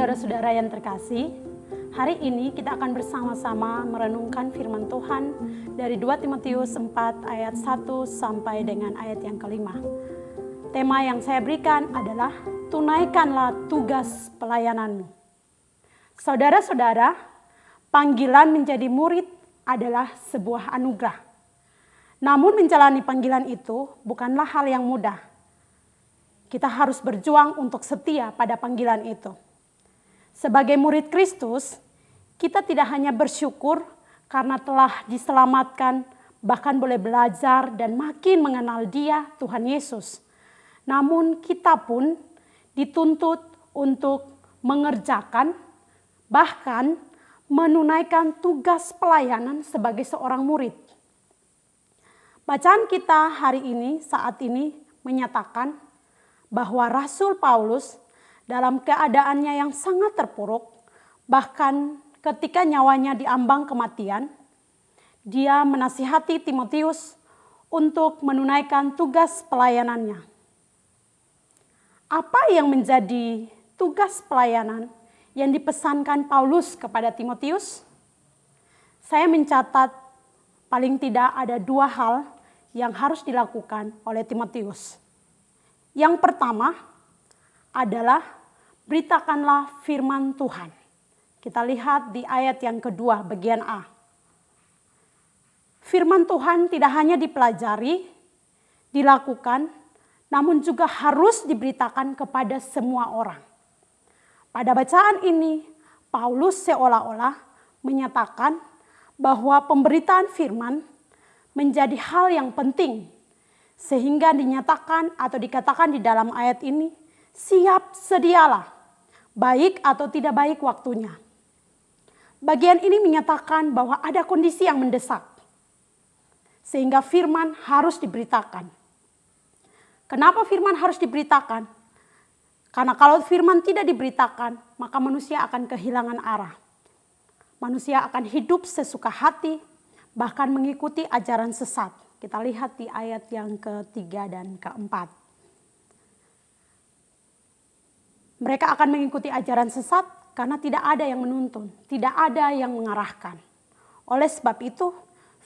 Saudara-saudara yang terkasih, hari ini kita akan bersama-sama merenungkan firman Tuhan dari 2 Timotius 4 ayat 1 sampai dengan ayat yang kelima. Tema yang saya berikan adalah tunaikanlah tugas pelayananmu. Saudara-saudara, panggilan menjadi murid adalah sebuah anugerah. Namun menjalani panggilan itu bukanlah hal yang mudah. Kita harus berjuang untuk setia pada panggilan itu. Sebagai murid Kristus, kita tidak hanya bersyukur karena telah diselamatkan, bahkan boleh belajar dan makin mengenal Dia, Tuhan Yesus. Namun kita pun dituntut untuk mengerjakan, bahkan menunaikan tugas pelayanan sebagai seorang murid. Bacaan kita hari ini, saat ini menyatakan bahwa Rasul Paulus dalam keadaannya yang sangat terpuruk, bahkan ketika nyawanya diambang kematian, dia menasihati Timotius untuk menunaikan tugas pelayanannya. Apa yang menjadi tugas pelayanan yang dipesankan Paulus kepada Timotius? Saya mencatat paling tidak ada 2 hal yang harus dilakukan oleh Timotius. Yang pertama adalah beritakanlah firman Tuhan. Kita lihat di ayat yang kedua bagian A. Firman Tuhan tidak hanya dipelajari, dilakukan, namun juga harus diberitakan kepada semua orang. Pada bacaan ini, Paulus seolah-olah menyatakan bahwa pemberitaan firman menjadi hal yang penting, sehingga dinyatakan atau dikatakan di dalam ayat ini, siap sedialah, baik atau tidak baik waktunya. Bagian ini menyatakan bahwa ada kondisi yang mendesak, sehingga firman harus diberitakan. Kenapa firman harus diberitakan? Karena kalau firman tidak diberitakan, maka manusia akan kehilangan arah. Manusia akan hidup sesuka hati, bahkan mengikuti ajaran sesat. Kita lihat di ayat yang ketiga dan keempat. Mereka akan mengikuti ajaran sesat karena tidak ada yang menuntun, tidak ada yang mengarahkan. Oleh sebab itu,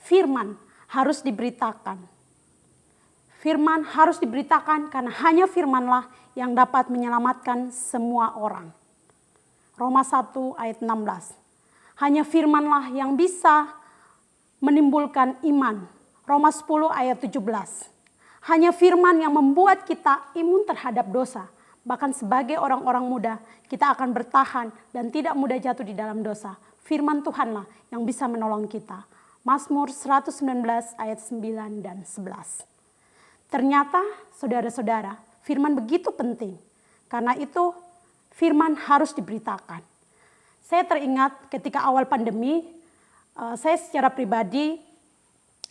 firman harus diberitakan. Firman harus diberitakan karena hanya firmanlah yang dapat menyelamatkan semua orang. Roma 1 ayat 16. Hanya firmanlah yang bisa menimbulkan iman. Roma 10 ayat 17. Hanya firman yang membuat kita imun terhadap dosa. Bahkan sebagai orang-orang muda, kita akan bertahan dan tidak mudah jatuh di dalam dosa. Firman Tuhanlah yang bisa menolong kita. Mazmur 119 ayat 9 dan 11. Ternyata saudara-saudara, firman begitu penting. Karena itu firman harus diberitakan. Saya teringat ketika awal pandemi, saya secara pribadi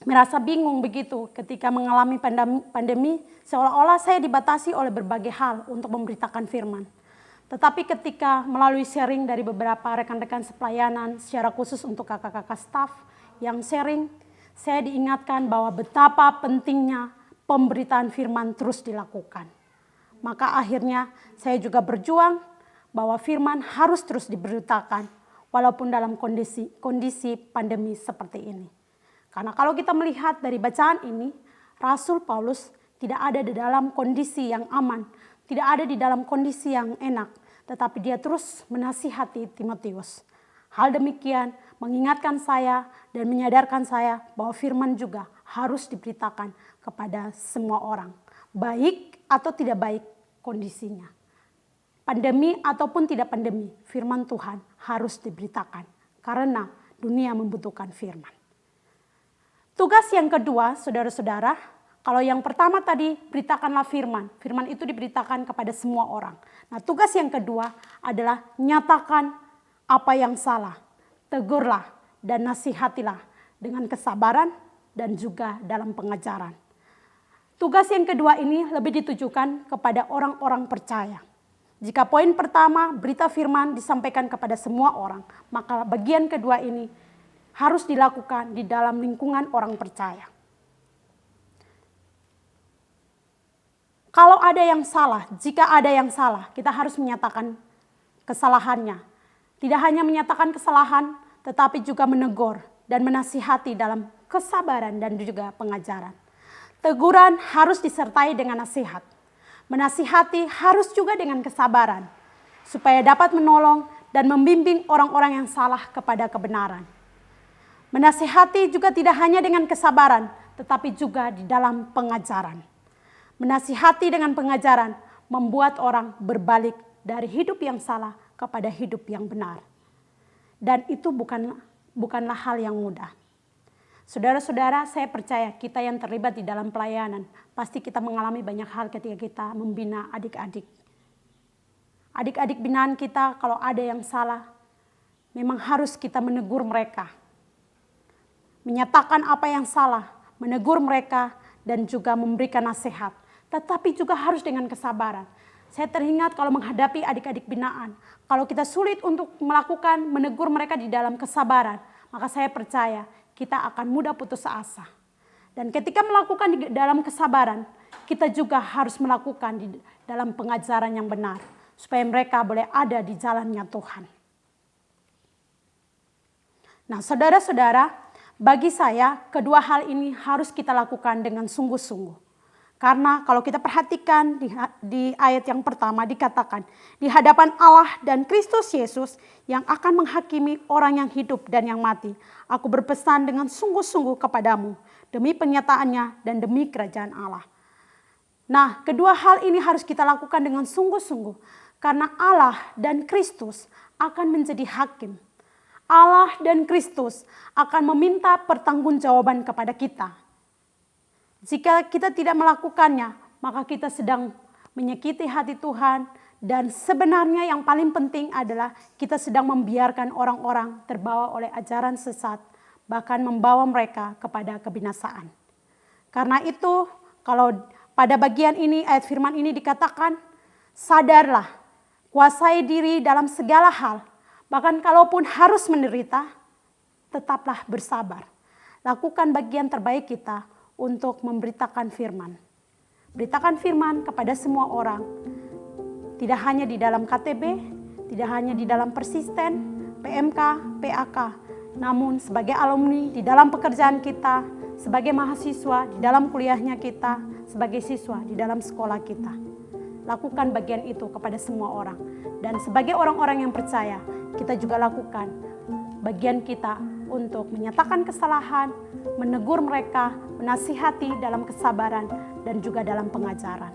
merasa bingung begitu ketika mengalami pandemi, seolah-olah saya dibatasi oleh berbagai hal untuk memberitakan firman. Tetapi ketika melalui sharing dari beberapa rekan-rekan sepelayanan, secara khusus untuk kakak-kakak staf yang sharing, saya diingatkan bahwa betapa pentingnya pemberitaan firman terus dilakukan. Maka akhirnya saya juga berjuang bahwa firman harus terus diberitakan walaupun dalam kondisi pandemi seperti ini. Karena kalau kita melihat dari bacaan ini, Rasul Paulus tidak ada di dalam kondisi yang aman, tidak ada di dalam kondisi yang enak, tetapi dia terus menasihati Timotius. Hal demikian mengingatkan saya dan menyadarkan saya bahwa firman juga harus diberitakan kepada semua orang, baik atau tidak baik kondisinya. Pandemi ataupun tidak pandemi, firman Tuhan harus diberitakan karena dunia membutuhkan firman. Tugas yang kedua, saudara-saudara, kalau yang pertama tadi beritakanlah firman. Firman itu diberitakan kepada semua orang. Nah, tugas yang kedua adalah nyatakan apa yang salah. Tegurlah dan nasihatilah dengan kesabaran dan juga dalam pengajaran. Tugas yang kedua ini lebih ditujukan kepada orang-orang percaya. Jika poin pertama berita firman disampaikan kepada semua orang, maka bagian kedua ini harus dilakukan di dalam lingkungan orang percaya. Kalau ada yang salah, jika ada yang salah, kita harus menyatakan kesalahannya. Tidak hanya menyatakan kesalahan, tetapi juga menegur dan menasihati dalam kesabaran dan juga pengajaran. Teguran harus disertai dengan nasihat. Menasihati harus juga dengan kesabaran, supaya dapat menolong dan membimbing orang-orang yang salah kepada kebenaran. Menasihati juga tidak hanya dengan kesabaran, tetapi juga di dalam pengajaran. Menasihati dengan pengajaran membuat orang berbalik dari hidup yang salah kepada hidup yang benar. Dan itu bukanlah hal yang mudah. Saudara-saudara, saya percaya kita yang terlibat di dalam pelayanan, pasti kita mengalami banyak hal ketika kita membina adik-adik. Adik-adik binaan kita kalau ada yang salah, memang harus kita menegur mereka. Menyatakan apa yang salah, menegur mereka, dan juga memberikan nasihat. Tetapi juga harus dengan kesabaran. Saya teringat kalau menghadapi adik-adik binaan, kalau kita sulit untuk melakukan menegur mereka di dalam kesabaran, maka saya percaya kita akan mudah putus asa. Dan ketika melakukan di dalam kesabaran, kita juga harus melakukan di dalam pengajaran yang benar, supaya mereka boleh ada di jalannya Tuhan. Nah, saudara-saudara, bagi saya kedua hal ini harus kita lakukan dengan sungguh-sungguh. Karena kalau kita perhatikan di ayat yang pertama dikatakan, di hadapan Allah dan Kristus Yesus yang akan menghakimi orang yang hidup dan yang mati, aku berpesan dengan sungguh-sungguh kepadamu demi penyataannya dan demi kerajaan Allah. Nah, kedua hal ini harus kita lakukan dengan sungguh-sungguh karena Allah dan Kristus akan menjadi hakim. Allah dan Kristus akan meminta pertanggungjawaban kepada kita. Jika kita tidak melakukannya, maka kita sedang menyakiti hati Tuhan. Dan sebenarnya yang paling penting adalah kita sedang membiarkan orang-orang terbawa oleh ajaran sesat, bahkan membawa mereka kepada kebinasaan. Karena itu, kalau pada bagian ini, ayat firman ini dikatakan, sadarlah, kuasai diri dalam segala hal, bahkan kalaupun harus menderita, tetaplah bersabar. Lakukan bagian terbaik kita untuk memberitakan firman. Beritakan firman kepada semua orang. Tidak hanya di dalam KTB, tidak hanya di dalam persisten, PMK, PAK. Namun sebagai alumni di dalam pekerjaan kita, sebagai mahasiswa di dalam kuliahnya kita, sebagai siswa di dalam sekolah kita. Lakukan bagian itu kepada semua orang. Dan sebagai orang-orang yang percaya, kita juga lakukan bagian kita untuk menyatakan kesalahan, menegur mereka, menasihati dalam kesabaran, dan juga dalam pengajaran.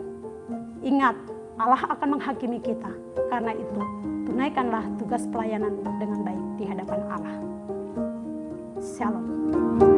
Ingat, Allah akan menghakimi kita. Karena itu, tunaikanlah tugas pelayanan dengan baik di hadapan Allah. Shalom.